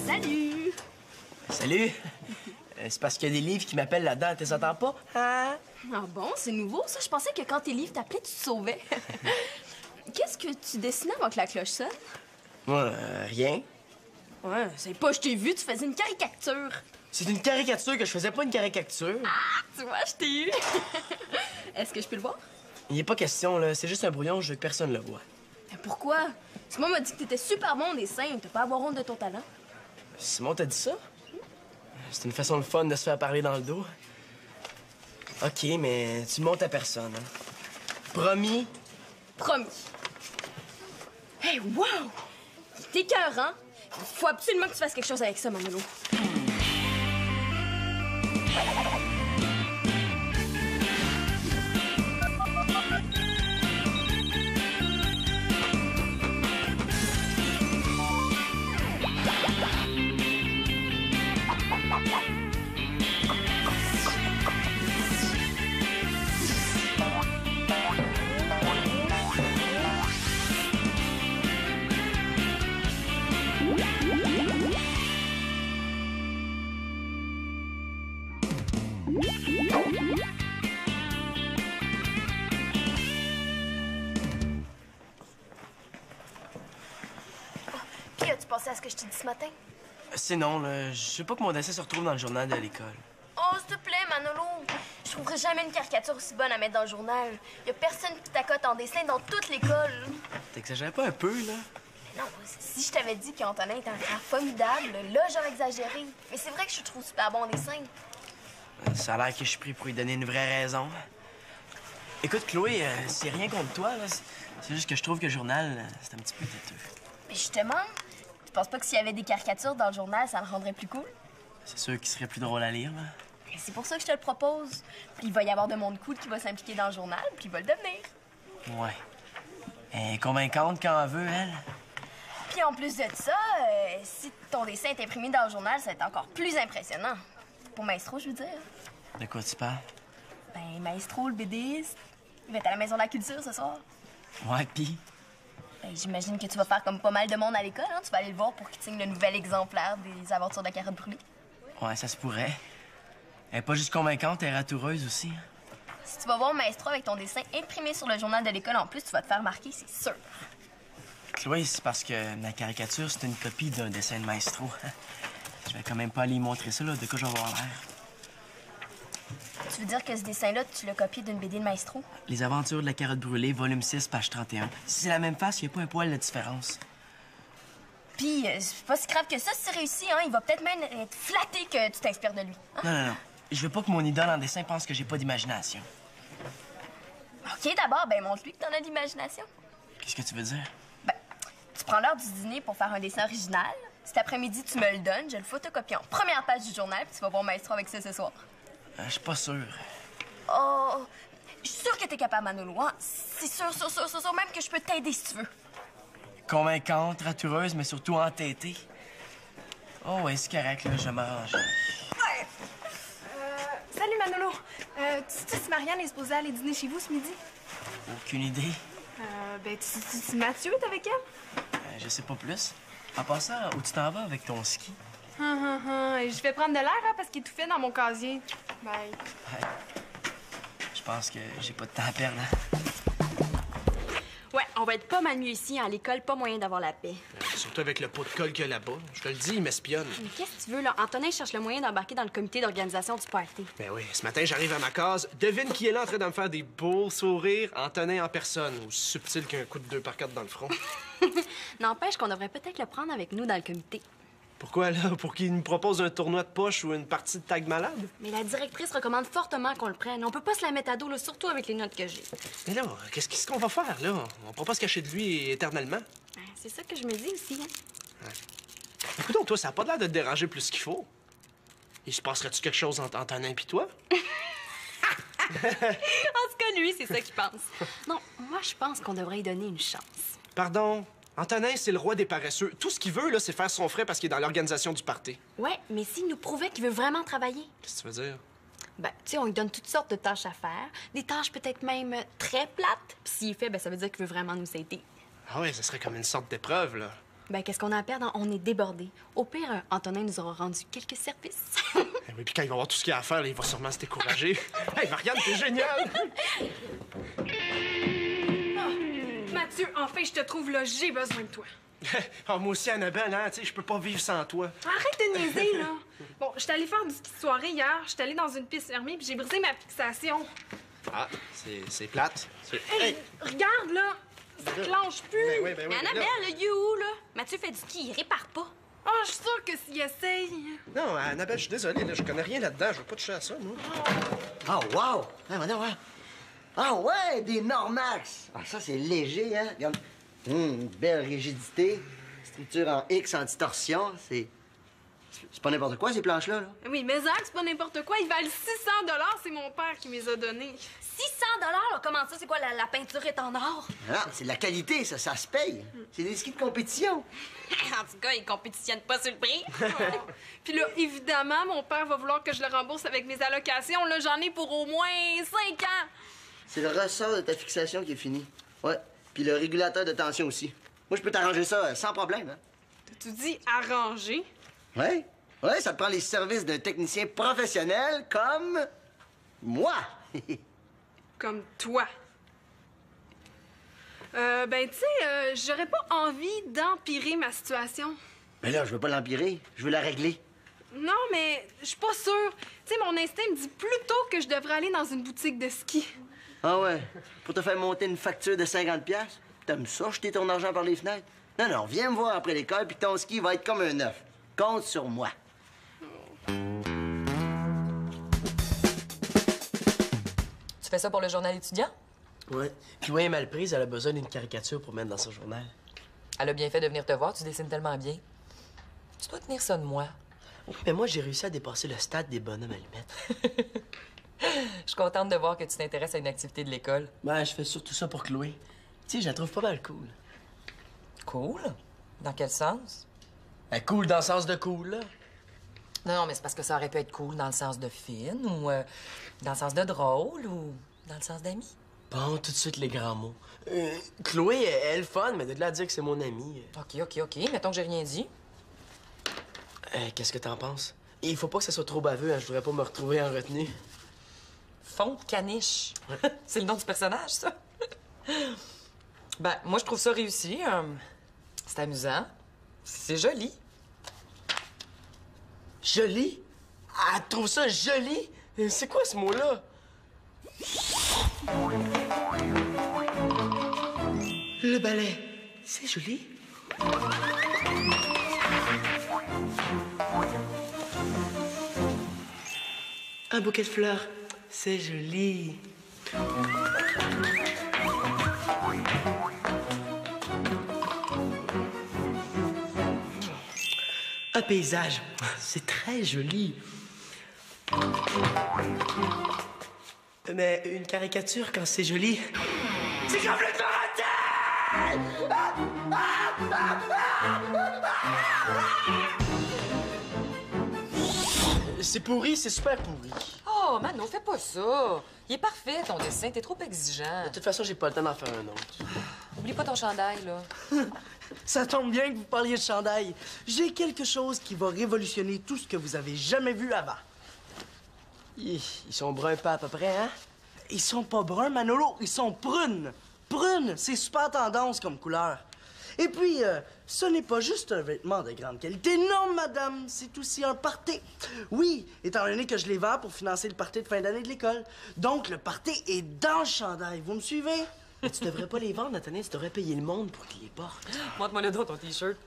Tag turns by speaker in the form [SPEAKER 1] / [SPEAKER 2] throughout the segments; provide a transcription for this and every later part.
[SPEAKER 1] Salut!
[SPEAKER 2] Salut! C'est parce qu'il y a des livres qui m'appellent là-dedans, t'es entends pas? Hein?
[SPEAKER 1] Ah bon, c'est nouveau, ça. Je pensais que quand tes livres t'appelaient, tu te sauvais. Qu'est-ce que tu dessinais avant que la cloche sonne?
[SPEAKER 2] Moi, rien.
[SPEAKER 1] Ouais, c'est pas je t'ai vu, tu faisais une caricature.
[SPEAKER 2] C'est une caricature que je faisais pas une caricature.
[SPEAKER 1] Ah, tu vois, je t'ai eu. Est-ce que je peux le voir?
[SPEAKER 2] Il est pas question, là. C'est juste un brouillon, je veux que personne le voie.
[SPEAKER 1] Mais pourquoi? Simon m'a dit que t'étais super bon au dessin. T'as pas à avoir honte de ton talent.
[SPEAKER 2] Simon t'a dit ça? C'est une façon de fun de se faire parler dans le dos. OK, mais tu montes à personne, hein? Promis?
[SPEAKER 1] Promis. Hey, wow! T'es écœurant. Faut absolument que tu fasses quelque chose avec ça, Manolo. Puis, as-tu pensé à ce que je t'ai dit ce matin?
[SPEAKER 2] C'est non, là. Je veux pas que mon dessin se retrouve dans le journal de l'école.
[SPEAKER 1] Oh, s'il te plaît, Manolo. Je trouverai jamais une caricature aussi bonne à mettre dans le journal. Y a personne qui t'accote en dessin dans toute l'école.
[SPEAKER 2] T'exagères pas un peu, là?
[SPEAKER 1] Mais non, si je t'avais dit qu'Antonin est un frère formidable, là, j'aurais exagéré. Mais c'est vrai que je te trouve super bon en dessin.
[SPEAKER 2] Ça a l'air que je suis pris pour lui donner une vraie raison. Écoute, Chloé, c'est rien contre toi, là. C'est juste que je trouve que le journal, c'est un petit peu têteux.
[SPEAKER 1] Mais justement, tu penses pas que s'il y avait des caricatures dans le journal, ça le rendrait plus cool?
[SPEAKER 2] C'est sûr qu'il serait plus drôle à lire, là.
[SPEAKER 1] Et c'est pour ça que je te le propose. Puis il va y avoir de monde cool qui va s'impliquer dans le journal, puis il va le devenir.
[SPEAKER 2] Ouais. Elle est convaincante quand elle veut, elle.
[SPEAKER 1] Puis en plus de ça, si ton dessin est imprimé dans le journal, ça va être encore plus impressionnant. Pour Maestro, je veux dire.
[SPEAKER 2] De quoi tu parles?
[SPEAKER 1] Ben, Maestro, le BDiste, il va être à la Maison de la Culture ce soir.
[SPEAKER 2] Ouais, pis?
[SPEAKER 1] Ben, j'imagine que tu vas faire comme pas mal de monde à l'école, hein? Tu vas aller le voir pour qu'il signe le nouvel exemplaire des Aventures de la carotte brûlée.
[SPEAKER 2] Ouais, ça se pourrait. Elle est pas juste convaincante, elle est ratoureuse aussi.
[SPEAKER 1] Si tu vas voir Maestro avec ton dessin imprimé sur le journal de l'école en plus, tu vas te faire remarquer, c'est sûr.
[SPEAKER 2] Chloé, c'est parce que ma caricature, c'est une copie d'un dessin de Maestro. Je vais quand même pas aller y montrer ça, là, de quoi je vais avoir l'air.
[SPEAKER 1] Tu veux dire que ce dessin-là, tu l'as copié d'une BD de Maestro?
[SPEAKER 2] Les Aventures de la carotte brûlée, volume 6, page 31. Si c'est la même face, il n'y a pas un poil de différence.
[SPEAKER 1] Puis, c'est pas si grave que ça si c'est réussi, hein? Il va peut-être même être flatté que tu t'inspires de lui. Hein?
[SPEAKER 2] Non, non, non. Je veux pas que mon idole en dessin pense que j'ai pas d'imagination.
[SPEAKER 1] OK, d'abord, ben montre-lui que t'en as de l'imagination.
[SPEAKER 2] Qu'est-ce que tu veux dire?
[SPEAKER 1] Ben, tu prends l'heure du dîner pour faire un dessin original. Cet après-midi, tu me le donnes, je le photocopie en première page du journal, puis tu vas voir Maestro avec ça ce soir.
[SPEAKER 2] Je suis pas sûr.
[SPEAKER 1] Oh, je suis sûre que t'es capable, Manolo, hein? C'est sûr, même que je peux t'aider si tu veux.
[SPEAKER 2] Convaincante, ratoureuse, mais surtout entêtée. Oh, ouais, c'est correct, là, je vais m'arranger.
[SPEAKER 3] Ouais. Salut Manolo. Tu sais si Marianne est supposée aller dîner chez vous ce midi?
[SPEAKER 2] Aucune idée.
[SPEAKER 3] Ben, tu Mathieu est avec elle?
[SPEAKER 2] Je sais pas plus. En passant, où tu t'en vas avec ton ski?
[SPEAKER 3] Je vais prendre de l'air, hein, parce qu'il est tout fait dans mon casier. Bye.
[SPEAKER 2] Ouais. Je pense que j'ai pas de temps à perdre, hein?
[SPEAKER 4] Ouais, on va être pas mal mieux ici. À l'école, pas moyen d'avoir la paix.
[SPEAKER 5] Surtout avec le pot de colle qu'il y a là-bas. Je te le dis, il m'espionne.
[SPEAKER 4] Mais qu'est-ce que tu veux, là? Antonin cherche le moyen d'embarquer dans le comité d'organisation du party.
[SPEAKER 5] Ben oui, ce matin, j'arrive à ma case. Devine qui est là en train de me faire des beaux sourires. Antonin en personne, aussi subtil qu'un coup de 2x4 dans le front.
[SPEAKER 4] N'empêche qu'on devrait peut-être le prendre avec nous dans le comité.
[SPEAKER 5] Pourquoi, là? Pour qu'il nous propose un tournoi de poche ou une partie de tag malade?
[SPEAKER 4] Mais la directrice recommande fortement qu'on le prenne. On peut pas se la mettre à dos, là, surtout avec les notes que j'ai.
[SPEAKER 5] Mais là, qu'est-ce qu'on va faire, là? On pourra pas se cacher de lui éternellement.
[SPEAKER 4] C'est ça que je me dis aussi, hein.
[SPEAKER 5] Écoute, toi, ça a pas l'air de te déranger plus qu'il faut. Il se passerait-tu quelque chose entre Antonin et toi?
[SPEAKER 4] En tout cas, lui, c'est ça qu'il pense. Non, moi, je pense qu'on devrait lui donner une chance.
[SPEAKER 5] Pardon? Antonin, c'est le roi des paresseux. Tout ce qu'il veut, là, c'est faire son frais parce qu'il est dans l'organisation du party.
[SPEAKER 4] Ouais, mais s'il nous prouvait qu'il veut vraiment travailler.
[SPEAKER 5] Qu'est-ce que tu veux dire?
[SPEAKER 4] Ben, tu sais, on lui donne toutes sortes de tâches à faire. Des tâches peut-être même très plates. Puis s'il est fait, ben ça veut dire qu'il veut vraiment nous aider.
[SPEAKER 5] Ah ouais, ça serait comme une sorte d'épreuve, là.
[SPEAKER 4] Ben, qu'est-ce qu'on a à perdre? On est débordés. Au pire, Antonin nous aura rendu quelques services.
[SPEAKER 5] Eh oui, puis quand il va voir tout ce qu'il y a à faire, là, il va sûrement se décourager. Hey, Marianne, t'es géniale!
[SPEAKER 3] Mathieu, enfin, je te trouve là, j'ai besoin de toi.
[SPEAKER 5] Ah, moi aussi, Annabelle, hein, tu sais, je peux pas vivre sans toi.
[SPEAKER 3] Arrête de niaiser, là. Bon, je suis allée faire du ski de soirée hier, je suis allée dans une piste fermée, puis j'ai brisé ma fixation.
[SPEAKER 5] Ah, c'est plate.
[SPEAKER 3] Hey, regarde, là, ça clenche plus.
[SPEAKER 5] Ben oui,
[SPEAKER 4] Mais
[SPEAKER 5] là.
[SPEAKER 4] Annabelle, le you, là? Mathieu fait du ski, il répare pas.
[SPEAKER 3] Ah, je suis sûre que s'il essaye...
[SPEAKER 5] Non, Annabelle, je suis désolé, là, je connais rien là-dedans, je veux pas toucher à ça, moi.
[SPEAKER 6] Ah, wow! Ah, voilà, ouais. Ah, ouais, des Normax! Ah, ça, c'est léger, hein? Regarde. Une belle rigidité. Structure en X en distorsion. C'est pas n'importe quoi, ces planches-là, là.
[SPEAKER 3] Oui, mais Zach, c'est pas n'importe quoi, ils valent 600 $, c'est mon père qui me les a donnés.
[SPEAKER 4] 600 $? Comment ça? C'est quoi, la peinture est en or?
[SPEAKER 6] Ah, c'est de la qualité, ça se paye. C'est des skis de compétition.
[SPEAKER 4] En tout cas, ils compétitionnent pas sur le prix.
[SPEAKER 3] Puis là, évidemment, mon père va vouloir que je le rembourse avec mes allocations. Là, j'en ai pour au moins 5 ans.
[SPEAKER 6] C'est le ressort de ta fixation qui est fini. Ouais. Puis le régulateur de tension aussi. Moi, je peux t'arranger ça sans problème, hein?
[SPEAKER 3] Tu dis arranger?
[SPEAKER 6] Ouais. Ouais, ça te prend les services d'un technicien professionnel comme... moi.
[SPEAKER 3] Comme toi. Ben, tu sais, j'aurais pas envie d'empirer ma situation.
[SPEAKER 6] Mais là, je veux pas l'empirer. Je veux la régler.
[SPEAKER 3] Non, mais je suis pas sûre. Tu sais, mon instinct me dit plutôt que je devrais aller dans une boutique de ski.
[SPEAKER 6] Ah ouais? Pour te faire monter une facture de 50$? T'aimes ça, jeter ton argent par les fenêtres? Non, non, viens me voir après l'école, puis ton ski va être comme un neuf. Compte sur moi.
[SPEAKER 7] Tu fais ça pour le journal étudiant?
[SPEAKER 2] Ouais. Chloé est mal prise, elle a besoin d'une caricature pour mettre dans son journal.
[SPEAKER 7] Elle a bien fait de venir te voir, tu dessines tellement bien. Tu dois tenir ça de moi.
[SPEAKER 2] Mais moi, j'ai réussi à dépasser le stade des bonhommes allumettes.
[SPEAKER 7] Je suis contente de voir que tu t'intéresses à une activité de l'école.
[SPEAKER 2] Ben, je fais surtout ça pour Chloé. Tu sais, je la trouve pas mal cool.
[SPEAKER 7] Cool? Dans quel sens?
[SPEAKER 2] Ben, cool dans le sens de cool, là.
[SPEAKER 7] Non, mais c'est parce que ça aurait pu être cool dans le sens de fine, ou dans le sens de drôle, ou dans le sens d'ami.
[SPEAKER 2] Bon, tout de suite, les grands mots. Chloé, elle est le fun, mais de là à dire que c'est mon amie...
[SPEAKER 7] OK. Mettons que j'ai rien dit.
[SPEAKER 2] Qu'est-ce que t'en penses? Il faut pas que ça soit trop baveux, hein. Je voudrais pas me retrouver en retenue.
[SPEAKER 7] Fond de caniche. C'est le nom du personnage, ça? Ben, moi, je trouve ça réussi. C'est amusant. C'est joli.
[SPEAKER 2] Joli? Ah, tu trouves ça joli? C'est quoi ce mot-là? Le balai, c'est joli. Un bouquet de fleurs, c'est joli. Un paysage, c'est très joli. Mais une caricature, quand c'est joli, c'est complètement raté! C'est pourri, c'est super pourri.
[SPEAKER 7] Oh, Mano, fais pas ça. Il est parfait, ton dessin. T'es trop exigeant.
[SPEAKER 2] De toute façon, j'ai pas le temps d'en faire un autre.
[SPEAKER 7] Oublie pas ton chandail, là.
[SPEAKER 8] Ça tombe bien que vous parliez de chandail. J'ai quelque chose qui va révolutionner tout ce que vous avez jamais vu avant.
[SPEAKER 2] Ils sont bruns pas à peu près, hein?
[SPEAKER 8] Ils sont pas bruns, Manolo, ils sont prunes. Prunes, c'est super tendance comme couleur. Et puis, ce n'est pas juste un vêtement de grande qualité. Non, madame, c'est aussi un party. Oui, étant donné que je les vends pour financer le party de fin d'année de l'école. Donc, le party est dans le chandail. Vous me suivez?
[SPEAKER 2] Mais tu devrais pas les vendre, Nathaniel. Tu devrais payer le monde pour qu'ils les portent.
[SPEAKER 7] Montre-moi le dos, ton T-shirt.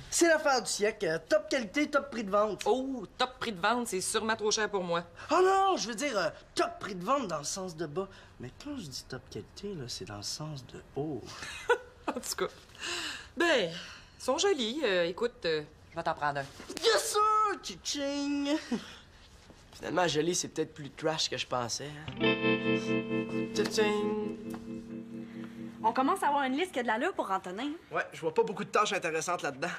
[SPEAKER 8] C'est l'affaire du siècle. Top qualité, top prix de vente.
[SPEAKER 7] Oh, top prix de vente, c'est sûrement trop cher pour moi.
[SPEAKER 8] Oh non, je veux dire top prix de vente dans le sens de bas. Mais quand je dis top qualité, là, c'est dans le sens de haut.
[SPEAKER 7] En tout cas, ben, ils sont jolis. Écoute, je vais t'en prendre un.
[SPEAKER 8] Yes, sir! Tching!
[SPEAKER 2] Finalement, joli, c'est peut-être plus trash que je pensais. Hein? Tching!
[SPEAKER 4] On commence à avoir une liste qui a de l'allure pour Antonin.
[SPEAKER 5] Ouais, je vois pas beaucoup de tâches intéressantes là-dedans.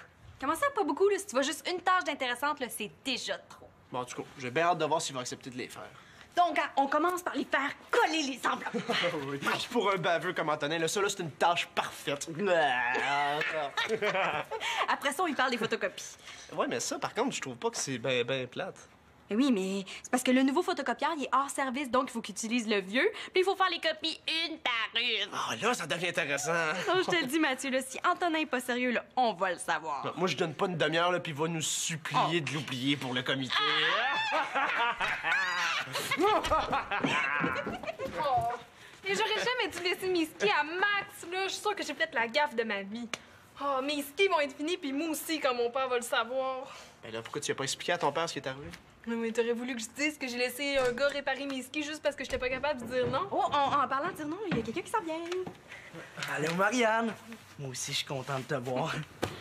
[SPEAKER 4] Comment ça, pas beaucoup, là? Si tu vois juste une tâche d'intéressante, là, c'est déjà trop.
[SPEAKER 5] Bon, en tout cas, j'ai bien hâte de voir s'il va accepter de les faire.
[SPEAKER 4] Donc, on commence par les faire coller les enveloppes.
[SPEAKER 5] Oui. Pour un baveux comme Antonin, là, ça, là, c'est une tâche parfaite.
[SPEAKER 4] Après ça, on lui parle des photocopies.
[SPEAKER 5] Ouais, mais ça, par contre, je trouve pas que c'est ben plate.
[SPEAKER 4] Mais oui, mais c'est parce que le nouveau photocopieur, il est hors service, donc il faut qu'il utilise le vieux. Puis il faut faire les copies une par une.
[SPEAKER 5] Ah, là, ça devient intéressant.
[SPEAKER 4] Oh, je te le dis, Mathieu, là, si Antonin est pas sérieux, là, on va le savoir.
[SPEAKER 5] Moi, je donne pas une demi-heure, là, puis il va nous supplier de l'oublier pour le comité.
[SPEAKER 3] Et j'aurais jamais dû laisser mes skis à Max, là. Je suis sûre que j'ai fait la gaffe de ma vie. Oh, mes skis vont être finis, puis moi aussi, comme mon père va le savoir.
[SPEAKER 5] Ben là, pourquoi tu as pas expliqué à ton père ce qui est arrivé?
[SPEAKER 3] Oui, mais t'aurais voulu que je dise que j'ai laissé un gars réparer mes skis juste parce que j'étais pas capable de dire non?
[SPEAKER 4] Oh, en parlant de dire non, il y a quelqu'un qui s'en vient.
[SPEAKER 8] Allô, Marianne. Moi aussi, je suis content de te voir.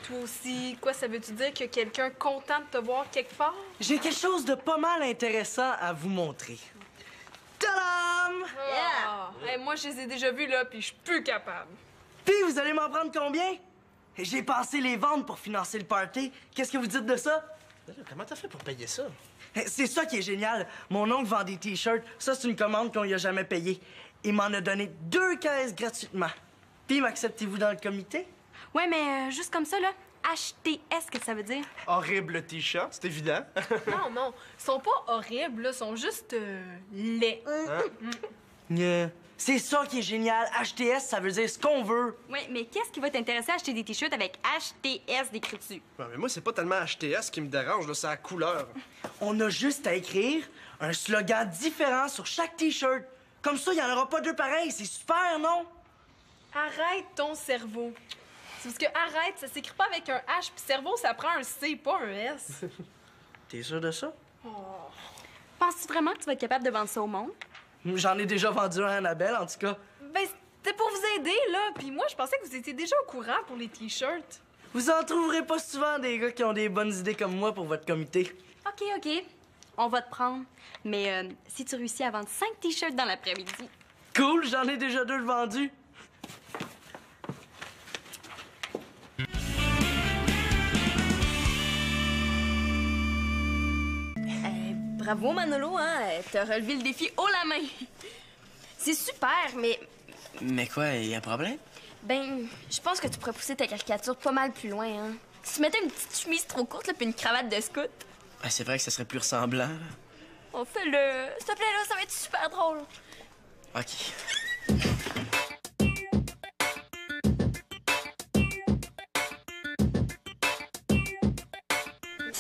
[SPEAKER 3] Toi aussi, quoi, ça veut-tu dire qu'il y a quelqu'un content de te voir quelque part?
[SPEAKER 8] J'ai quelque chose de pas mal intéressant à vous montrer. Tadam!
[SPEAKER 3] Yeah! Hey, moi, je les ai déjà vus, là, puis je suis plus capable.
[SPEAKER 8] Puis, vous allez m'en prendre combien? J'ai pensé les vendre pour financer le party. Qu'est-ce que vous dites de ça?
[SPEAKER 5] Comment t'as fait pour payer ça?
[SPEAKER 8] C'est ça qui est génial. Mon oncle vend des T-shirts. Ça, c'est une commande qu'on lui a jamais payée. Il m'en a donné 2 caisses gratuitement. Puis, m'acceptez-vous dans le comité?
[SPEAKER 4] Ouais, mais juste comme ça, là, HTS, que ça veut dire?
[SPEAKER 5] Horrible t-shirt, c'est évident.
[SPEAKER 3] Non, non, ils sont pas horribles, là, ils sont juste laids.
[SPEAKER 8] C'est ça qui est génial. HTS, ça veut dire ce qu'on veut.
[SPEAKER 4] Oui, mais qu'est-ce qui va t'intéresser à acheter des t-shirts avec HTS décrit dessus?
[SPEAKER 5] Ouais, mais moi, c'est pas tellement HTS qui me dérange, là, c'est la couleur.
[SPEAKER 8] On a juste à écrire un slogan différent sur chaque T-shirt. Comme ça, il n'y en aura pas 2 pareils. C'est super, non?
[SPEAKER 3] Arrête ton cerveau. C'est parce que arrête, ça s'écrit pas avec un H, puis cerveau, ça prend un C, pas un S.
[SPEAKER 8] T'es sûr de ça?
[SPEAKER 4] Penses-tu vraiment que tu vas être capable de vendre ça au monde?
[SPEAKER 8] J'en ai déjà vendu un à Annabelle, en tout cas.
[SPEAKER 3] Ben, c'était pour vous aider, là. Puis moi, je pensais que vous étiez déjà au courant pour les T-shirts.
[SPEAKER 8] Vous en trouverez pas souvent des gars qui ont des bonnes idées comme moi pour votre comité.
[SPEAKER 4] OK. On va te prendre. Mais si tu réussis à vendre 5 t-shirts dans l'après-midi...
[SPEAKER 8] Cool, j'en ai déjà 2 de vendus.
[SPEAKER 1] Bravo, Manolo, hein? T'as relevé le défi haut la main. C'est super, mais...
[SPEAKER 2] Mais quoi, y a un problème?
[SPEAKER 1] Ben, je pense que tu pourrais pousser ta caricature pas mal plus loin, hein? Si tu mettais une petite chemise trop courte, là, puis une cravate de scout.
[SPEAKER 2] Ah, c'est vrai que ça serait plus ressemblant.
[SPEAKER 1] On fait le... S'il te plaît, là, ça va être super drôle.
[SPEAKER 2] OK.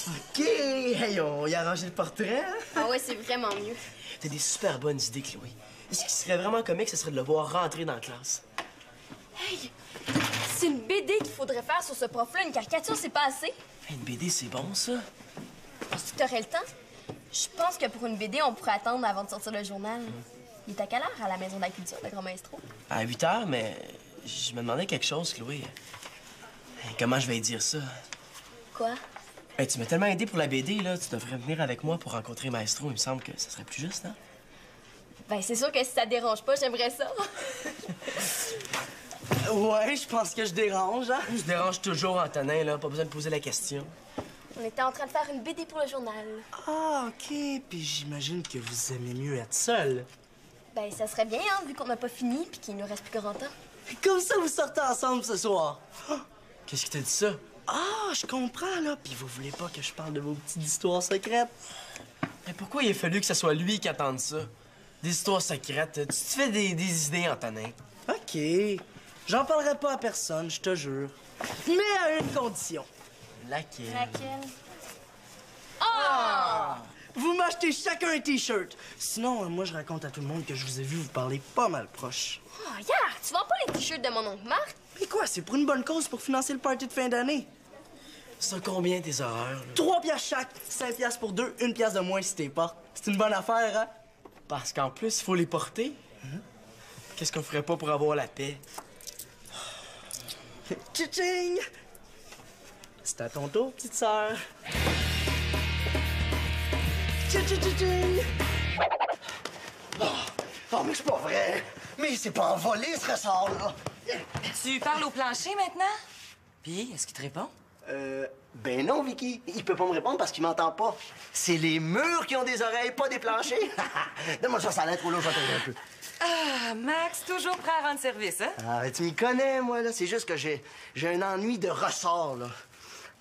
[SPEAKER 2] OK! Hey, on y a arrangé le portrait, hein?
[SPEAKER 1] Ah ouais, c'est vraiment mieux.
[SPEAKER 2] T'as des super bonnes idées, Chloé. Ce qui serait vraiment comique, ce serait de le voir rentrer dans la classe.
[SPEAKER 1] Hey! C'est une BD qu'il faudrait faire sur ce prof-là. Une caricature, c'est pas assez.
[SPEAKER 2] Hey, une BD, c'est bon, ça?
[SPEAKER 1] Si tu aurais le temps, je pense que pour une BD, on pourrait attendre avant de sortir le journal. Il est à quelle heure à la Maison de la Culture, le Grand Maestro?
[SPEAKER 2] À 8 h, mais je me demandais quelque chose, Chloé. Hey, comment je vais dire ça?
[SPEAKER 1] Quoi?
[SPEAKER 2] Hey, tu m'as tellement aidé pour la BD, là. Tu devrais venir avec moi pour rencontrer Maestro. Il me semble que ça serait plus juste, hein?
[SPEAKER 1] Ben, c'est sûr que si ça te dérange pas, j'aimerais ça.
[SPEAKER 8] Ouais, je pense que je dérange, hein?
[SPEAKER 2] Je dérange toujours, Antonin, là. Pas besoin de poser la question.
[SPEAKER 1] On était en train de faire une BD pour le journal.
[SPEAKER 8] Ah, OK. Puis j'imagine que vous aimez mieux être seul.
[SPEAKER 1] Ben, ça serait bien, hein, vu qu'on n'a pas fini puis qu'il nous reste plus grand temps.
[SPEAKER 8] Comme ça, vous sortez ensemble ce soir.
[SPEAKER 2] Qu'est-ce qui t'a dit ça?
[SPEAKER 8] Ah, je comprends, là. Puis vous voulez pas que je parle de vos petites histoires secrètes?
[SPEAKER 2] Mais pourquoi il a fallu que ce soit lui qui attende ça? Des histoires secrètes. Tu te fais des idées, Antonin.
[SPEAKER 8] OK. J'en parlerai pas à personne, je te jure. Mais à une condition.
[SPEAKER 2] Laquelle?
[SPEAKER 1] Laquelle?
[SPEAKER 8] Vous m'achetez chacun un T-shirt. Sinon, moi, je raconte à tout le monde que je vous ai vu vous parler pas mal proche.
[SPEAKER 1] Oh, regarde, tu vends pas les t-shirts de mon oncle Marc?
[SPEAKER 8] Mais quoi, c'est pour une bonne cause pour financer le party de fin d'année.
[SPEAKER 2] C'est combien tes horaires, là?
[SPEAKER 8] 3 piastres chaque, 5 piastres pour 2, 1 piastre de moins si t'es pas. C'est une bonne affaire, hein?
[SPEAKER 2] Parce qu'en plus, il faut les porter. Qu'est-ce qu'on ferait pas pour avoir la paix?
[SPEAKER 8] Tching! C'est à ton tour, petite sœur. Tching!
[SPEAKER 6] Oh, mais c'est pas vrai. Mais c'est pas envolé, ce ressort-là.
[SPEAKER 7] Tu parles au plancher maintenant? Puis, est-ce qu'il te répond?
[SPEAKER 6] Ben non, Vicky. Il peut pas me répondre parce qu'il m'entend pas. C'est les murs qui ont des oreilles, pas des planchers. Donne-moi ça, ça lettre ou là, je vais t'aider un peu.
[SPEAKER 7] Ah, Max, toujours prêt à rendre service, hein?
[SPEAKER 6] Ah, tu m'y connais, moi, là. C'est juste que j'ai un ennui de ressort, là.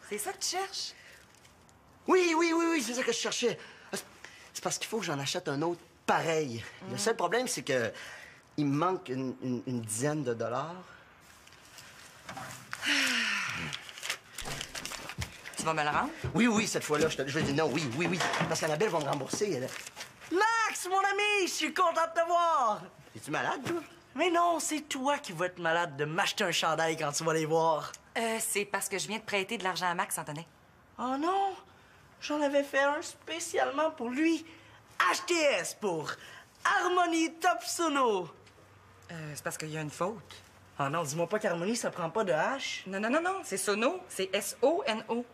[SPEAKER 7] C'est ça que tu cherches?
[SPEAKER 6] Oui, c'est ça que je cherchais. C'est parce qu'il faut que j'en achète un autre pareil. Le seul problème, c'est que il me manque une dizaine de dollars.
[SPEAKER 7] Tu vas me le rendre?
[SPEAKER 6] Oui, cette fois-là, je vais dire non, oui. Parce qu'Annabelle va me rembourser, elle.
[SPEAKER 8] Max, mon ami, je suis content de te voir!
[SPEAKER 6] Es-tu malade, toi?
[SPEAKER 8] Mais non, c'est toi qui vas être malade de m'acheter un chandail quand tu vas les voir.
[SPEAKER 7] C'est parce que je viens de prêter de l'argent à Max, Antonin.
[SPEAKER 8] Oh non! J'en avais fait un spécialement pour lui. HTS pour Harmonie Top Sono.
[SPEAKER 7] C'est parce qu'il y a une faute.
[SPEAKER 8] Ah non, dis-moi pas qu'Harmonie, ça prend pas de H.
[SPEAKER 7] Non, c'est Sono. C'est S-O-N-O.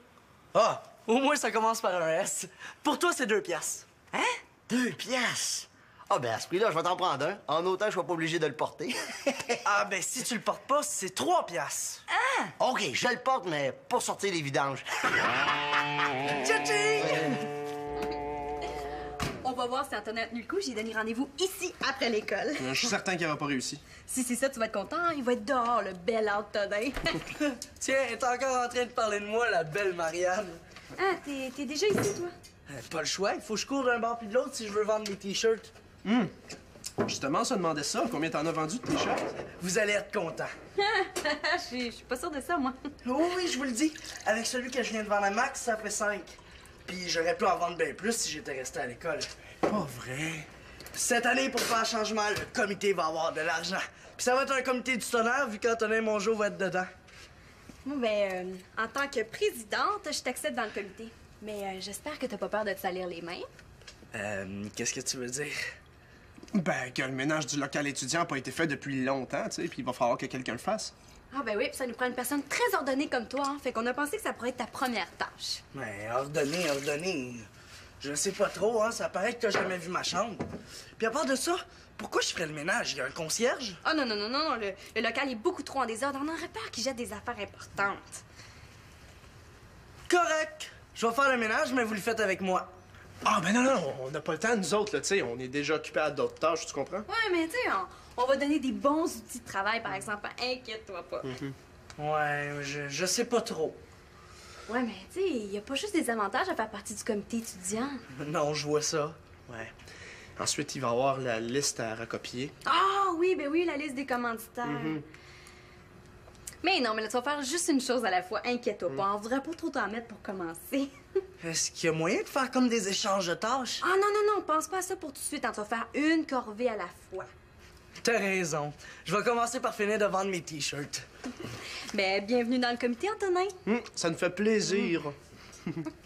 [SPEAKER 8] Ah, au moins ça commence par un S. Pour toi, c'est 2 piastres.
[SPEAKER 7] Hein?
[SPEAKER 6] 2 piastres? Ah, ben à ce prix-là, je vais t'en prendre un. En autant, je sois pas obligé de le porter.
[SPEAKER 8] Ah, ben si tu le portes pas, c'est 3 piastres.
[SPEAKER 6] OK, je le porte, mais pour sortir les vidanges.
[SPEAKER 8] Tcha-tching!
[SPEAKER 4] On va voir si Antonin a tenu le coup. J'ai donné rendez-vous ici, après l'école.
[SPEAKER 5] Je suis certain qu'il n'aura pas réussi.
[SPEAKER 4] Si c'est ça, tu vas être content. Il va être dehors, le bel Antonin.
[SPEAKER 8] Tiens, t'es encore en train de parler de moi, la belle Marianne.
[SPEAKER 4] Ah, t'es déjà ici, toi?
[SPEAKER 8] Pas le choix, il faut que je cours d'un bord puis de l'autre si je veux vendre mes t-shirts.
[SPEAKER 5] Justement, ça demandait ça. Combien t'en as vendu de t-shirts?
[SPEAKER 8] Vous allez être content.
[SPEAKER 4] Je suis pas sûre de ça, moi.
[SPEAKER 8] Oui, je vous le dis. Avec celui que je viens de vendre à Max, ça fait 5. Puis j'aurais pu en vendre bien plus si j'étais resté à l'école.
[SPEAKER 5] Pas vrai.
[SPEAKER 8] Cette année, pour faire changement, le comité va avoir de l'argent. Puis ça va être un comité du tonnerre, vu qu'Antonin Mongeau va être dedans.
[SPEAKER 4] Bon, ben, en tant que présidente, je t'accepte dans le comité. Mais j'espère que t'as pas peur de te salir les mains.
[SPEAKER 8] Qu'est-ce que tu veux dire?
[SPEAKER 5] Ben, que le ménage du local étudiant n'a pas été fait depuis longtemps, tu sais, puis il va falloir que quelqu'un le fasse.
[SPEAKER 4] Ah, ben oui, puis ça nous prend une personne très ordonnée comme toi, hein. Fait qu'on a pensé que ça pourrait être ta première tâche.
[SPEAKER 8] Mais ordonné. Je sais pas trop, hein. Ça paraît que t'as jamais vu ma chambre. Puis à part de ça, pourquoi je ferais le ménage? Il y a un concierge?
[SPEAKER 4] Ah, non. Le local est beaucoup trop en désordre. On aurait peur qu'il jette des affaires importantes.
[SPEAKER 8] Correct. Je vais faire le ménage, mais vous le faites avec moi.
[SPEAKER 5] Ah, ben non, on n'a pas le temps, nous autres, là, tu sais. On est déjà occupés à d'autres tâches, tu comprends?
[SPEAKER 4] Ouais, mais tu sais, on va donner des bons outils de travail, par exemple. Inquiète-toi pas.
[SPEAKER 8] Ouais, je sais pas trop.
[SPEAKER 4] Ouais, mais tu sais, il y a pas juste des avantages à faire partie du comité étudiant.
[SPEAKER 8] Non, je vois ça.
[SPEAKER 5] Ouais. Ensuite, il va y avoir la liste à recopier.
[SPEAKER 4] Ah oui, ben oui, la liste des commanditaires. Mais non, mais là, tu vas faire juste une chose à la fois. Inquiète-toi pas, on voudrait pas trop t'en mettre pour commencer.
[SPEAKER 8] Est-ce qu'il y a moyen de faire comme des échanges de tâches?
[SPEAKER 4] Ah non, pense pas à ça pour tout de suite. Tu vas faire une corvée à la fois.
[SPEAKER 8] T'as raison. Je vais commencer par finir de vendre mes t-shirts.
[SPEAKER 4] Ben, bienvenue dans le comité, Antonin.
[SPEAKER 5] Ça nous fait plaisir.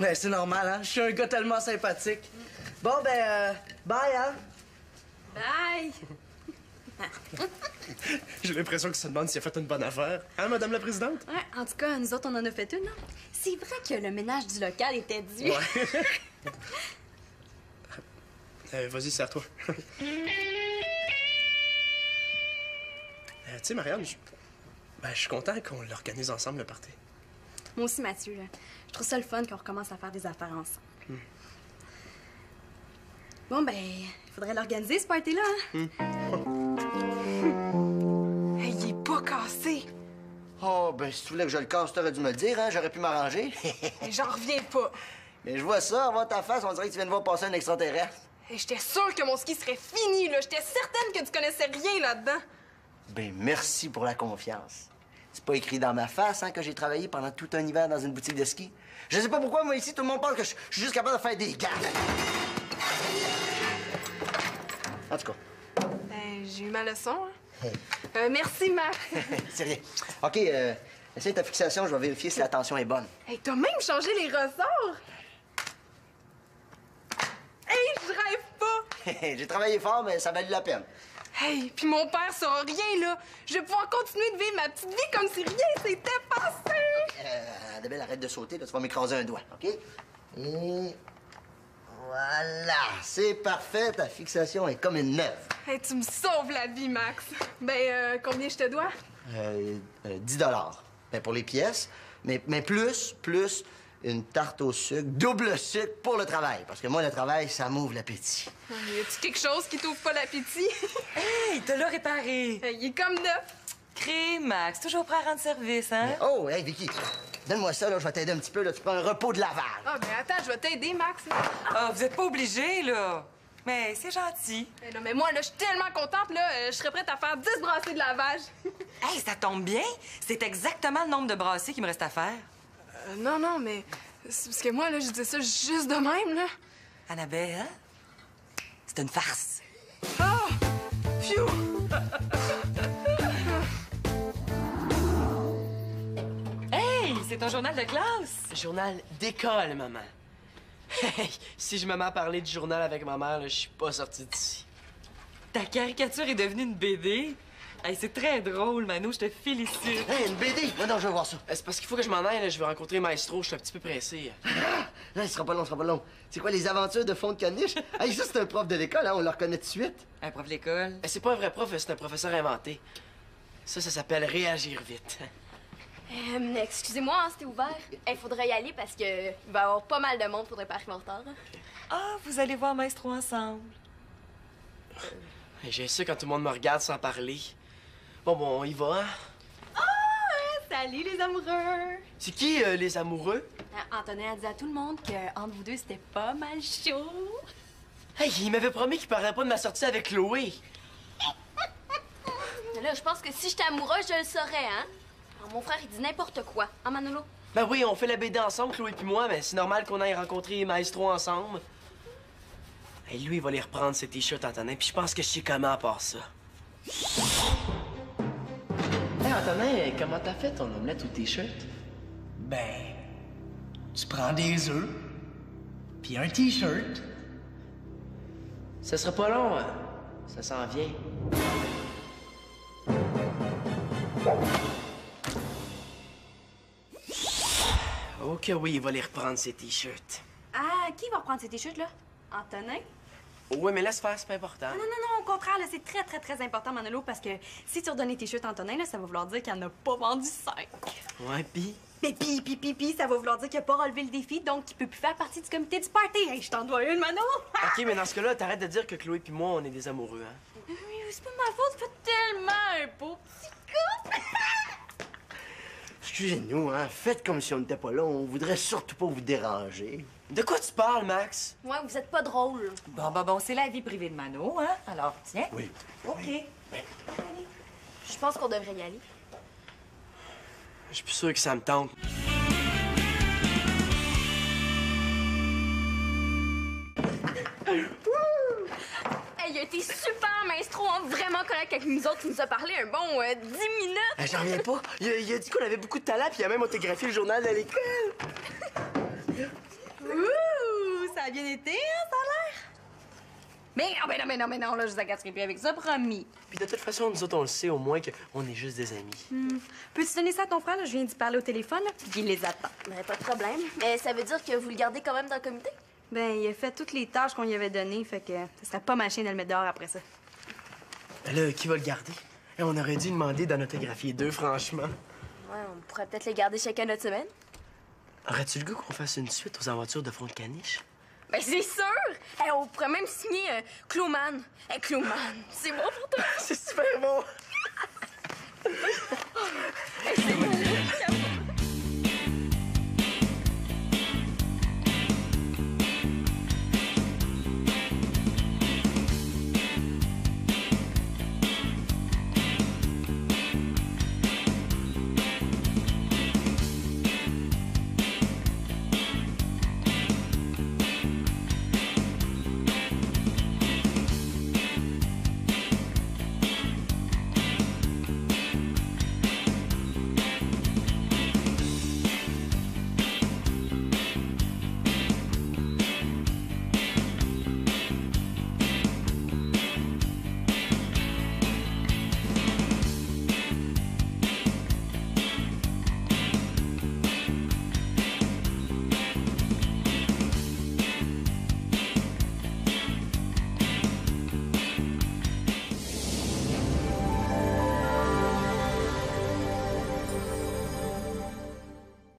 [SPEAKER 8] Ouais, c'est normal, hein? Je suis un gars tellement sympathique. Bon, ben, bye, hein?
[SPEAKER 4] Bye!
[SPEAKER 5] J'ai l'impression qu'il se demande s'il a fait une bonne affaire. Hein, Madame la Présidente?
[SPEAKER 4] Ouais, en tout cas, nous autres, on en a fait une, hein? C'est vrai que le ménage du local était dû.
[SPEAKER 5] Ouais. Vas-y, c'est à toi. Tu sais, Marianne, je suis content qu'on l'organise ensemble, le party.
[SPEAKER 4] Moi aussi, Mathieu, là. Je trouve ça le fun qu'on recommence à faire des affaires ensemble. Bon, ben, il faudrait l'organiser, ce party-là, hein?
[SPEAKER 3] Hey, il est pas cassé.
[SPEAKER 6] Oh, ben si tu voulais que je le casse, t'aurais dû me le dire, hein? J'aurais pu m'arranger.
[SPEAKER 3] Hey, j'en reviens pas.
[SPEAKER 6] Mais je vois ça, voir ta face, on dirait que tu viens de voir passer un extraterrestre.
[SPEAKER 3] Hey, j'étais sûre que mon ski serait fini, là. J'étais certaine que tu connaissais rien là-dedans.
[SPEAKER 6] Ben merci pour la confiance. C'est pas écrit dans ma face, hein, que j'ai travaillé pendant tout un hiver dans une boutique de ski. Je sais pas pourquoi, moi, ici, tout le monde pense que je suis juste capable de faire des gaffes. En tout cas.
[SPEAKER 3] Ben, j'ai eu ma leçon, hein. Merci, Max.
[SPEAKER 6] C'est rien. OK, essaye ta fixation, je vais vérifier si la tension est bonne.
[SPEAKER 3] Hey, t'as même changé les ressorts. Hey, je rêve pas.
[SPEAKER 6] J'ai travaillé fort, mais ça valait la peine.
[SPEAKER 3] Hey, puis mon père saura rien, là. Je vais pouvoir continuer de vivre ma petite vie comme si rien s'était passé.
[SPEAKER 6] Annabelle, arrête de sauter, là, tu vas m'écraser un doigt, OK? Et voilà, c'est parfait, ta fixation est comme une neuve.
[SPEAKER 3] Hey, tu me sauves la vie, Max. Ben, combien je te dois?
[SPEAKER 6] 10 Ben, pour les pièces, Mais plus une tarte au sucre, double sucre pour le travail. Parce que moi, le travail, ça m'ouvre l'appétit.
[SPEAKER 3] Y a-tu quelque chose qui t'ouvre pas l'appétit?
[SPEAKER 7] Hey, t'as l'as réparé.
[SPEAKER 3] Il est comme neuf.
[SPEAKER 7] Crée, Max, toujours prêt à rendre service, hein?
[SPEAKER 6] Mais, oh, hey, Vicky, donne-moi ça, là, je vais t'aider un petit peu. Là. Tu prends un repos de lavage.
[SPEAKER 3] Ah, ben attends, je vais t'aider, Max.
[SPEAKER 7] Ah, vous êtes pas obligés, là. Mais c'est gentil.
[SPEAKER 3] Eh non, mais moi, là, je suis tellement contente, là, je serais prête à faire 10 brassées de lavage.
[SPEAKER 7] Hey, ça tombe bien. C'est exactement le nombre de brassées qu'il me reste à faire.
[SPEAKER 3] Non, mais c'est parce que moi, là, je dis ça juste de même, là.
[SPEAKER 7] Annabelle, hein? C'est une farce.
[SPEAKER 3] Oh! Phew!
[SPEAKER 7] Hey, c'est ton journal de classe.
[SPEAKER 2] Journal d'école, maman. Hey, si je me mets à parler du journal avec ma mère, là, je suis pas sorti d'ici.
[SPEAKER 7] Ta caricature est devenue une BD. Hey, c'est très drôle, Mano, je te félicite.
[SPEAKER 6] Hey, une BD! Moi, non, je veux voir ça.
[SPEAKER 2] C'est parce qu'il faut que je m'en aille, là. Je vais rencontrer Maestro, je suis un petit peu pressé.
[SPEAKER 6] Non, ce sera pas long. C'est quoi, les aventures de fond de caniche? Hey, ça, c'est un prof de l'école, hein? On le reconnaît tout de suite.
[SPEAKER 7] Un prof d'école.
[SPEAKER 2] C'est pas un vrai prof, c'est un professeur inventé. Ça s'appelle réagir vite.
[SPEAKER 1] Excusez-moi, hein, c'était ouvert. Il faudrait y aller parce que il va y avoir pas mal de monde, faudrait pas arriver en retard.
[SPEAKER 7] Ah, vous allez voir Maestro ensemble.
[SPEAKER 2] Hey, j'ai ça quand tout le monde me regarde sans parler. Bon, on y va, hein?
[SPEAKER 4] Salut, les amoureux!
[SPEAKER 2] C'est qui, les amoureux?
[SPEAKER 4] Antonin a dit à tout le monde qu'entre vous deux, c'était pas mal chaud.
[SPEAKER 2] Hey, il m'avait promis qu'il parlerait pas de ma sortie avec Chloé.
[SPEAKER 1] Là, je pense que si j'étais amoureuse, je le saurais, hein? Alors, mon frère, il dit n'importe quoi. Hein, Manolo?
[SPEAKER 2] Ben oui, on fait la BD ensemble, Chloé puis moi, mais c'est normal qu'on aille rencontrer Maestro ensemble. Hey, lui, il va les reprendre, ses t-shirts, Antonin, puis je pense que je sais comment à part ça. Hey, Antonin, comment t'as fait ton omelette ou t-shirt?
[SPEAKER 8] Ben, tu prends des œufs, puis un T-shirt.
[SPEAKER 2] Ça sera pas long, hein? Ça s'en vient. Ok, oui, il va les reprendre, ses t-shirts.
[SPEAKER 4] Ah, qui va reprendre ces t-shirts, là? Antonin?
[SPEAKER 2] Ouais, mais laisse faire, c'est pas important.
[SPEAKER 4] Non, au contraire, là, c'est très, très, très important, Manolo, parce que si tu redonnes tes t-shirts à Antonin, là, ça va vouloir dire qu'il en a pas vendu 5.
[SPEAKER 2] Ouais, pis?
[SPEAKER 4] Mais pis, ça va vouloir dire qu'il a pas relevé le défi, donc qu'il peut plus faire partie du comité du party. Hey, je t'en dois une, Mano!
[SPEAKER 2] Ok, mais dans ce cas-là, t'arrêtes de dire que Chloé puis moi, on est des amoureux, hein?
[SPEAKER 4] Oui, c'est pas ma faute, tu fais tellement un beau petit couple!
[SPEAKER 6] Excusez-nous, hein? Faites comme si on n'était pas là. On voudrait surtout pas vous déranger.
[SPEAKER 2] De quoi tu parles, Max?
[SPEAKER 1] Ouais, vous êtes pas drôle.
[SPEAKER 7] Bon, c'est la vie privée de Mano, hein? Alors, tiens.
[SPEAKER 6] Oui.
[SPEAKER 7] OK.
[SPEAKER 1] Je pense qu'on devrait y aller.
[SPEAKER 2] Je suis plus sûr que ça me tente.
[SPEAKER 1] Hey, il a été super, Maestro, hein, vraiment correct avec nous autres. Il nous a parlé un bon 10 minutes.
[SPEAKER 2] J'en reviens pas. Il a dit qu'on avait beaucoup de talent, puis il a même autographié le journal de l'école.
[SPEAKER 4] Ouh, ça a bien été, hein, ça a l'air? Mais non, là, je vous agacerai plus avec ça, promis.
[SPEAKER 2] Puis de toute façon, nous autres, on le sait au moins qu'on est juste des amis.
[SPEAKER 4] Peux-tu donner ça à ton frère, là? Je viens d'y parler au téléphone, là, puis il les attend.
[SPEAKER 1] Ben, pas de problème. Mais ça veut dire que vous le gardez quand même dans le comité?
[SPEAKER 4] Ben, il a fait toutes les tâches qu'on lui avait données, fait que ça serait pas ma chienne de le mettre dehors après ça.
[SPEAKER 2] Ben là, qui va le garder? Et on aurait dû demander d'en autographier 2, franchement.
[SPEAKER 1] Ouais, on pourrait peut-être les garder chacun notre semaine.
[SPEAKER 2] Aurais-tu le goût qu'on fasse une suite aux aventures de Fond de Caniche?
[SPEAKER 1] Ben, c'est sûr! Hey, on pourrait même signer Cloman. Hey, Cloman, c'est bon pour toi?
[SPEAKER 2] C'est super bon!
[SPEAKER 1] Hey, c'est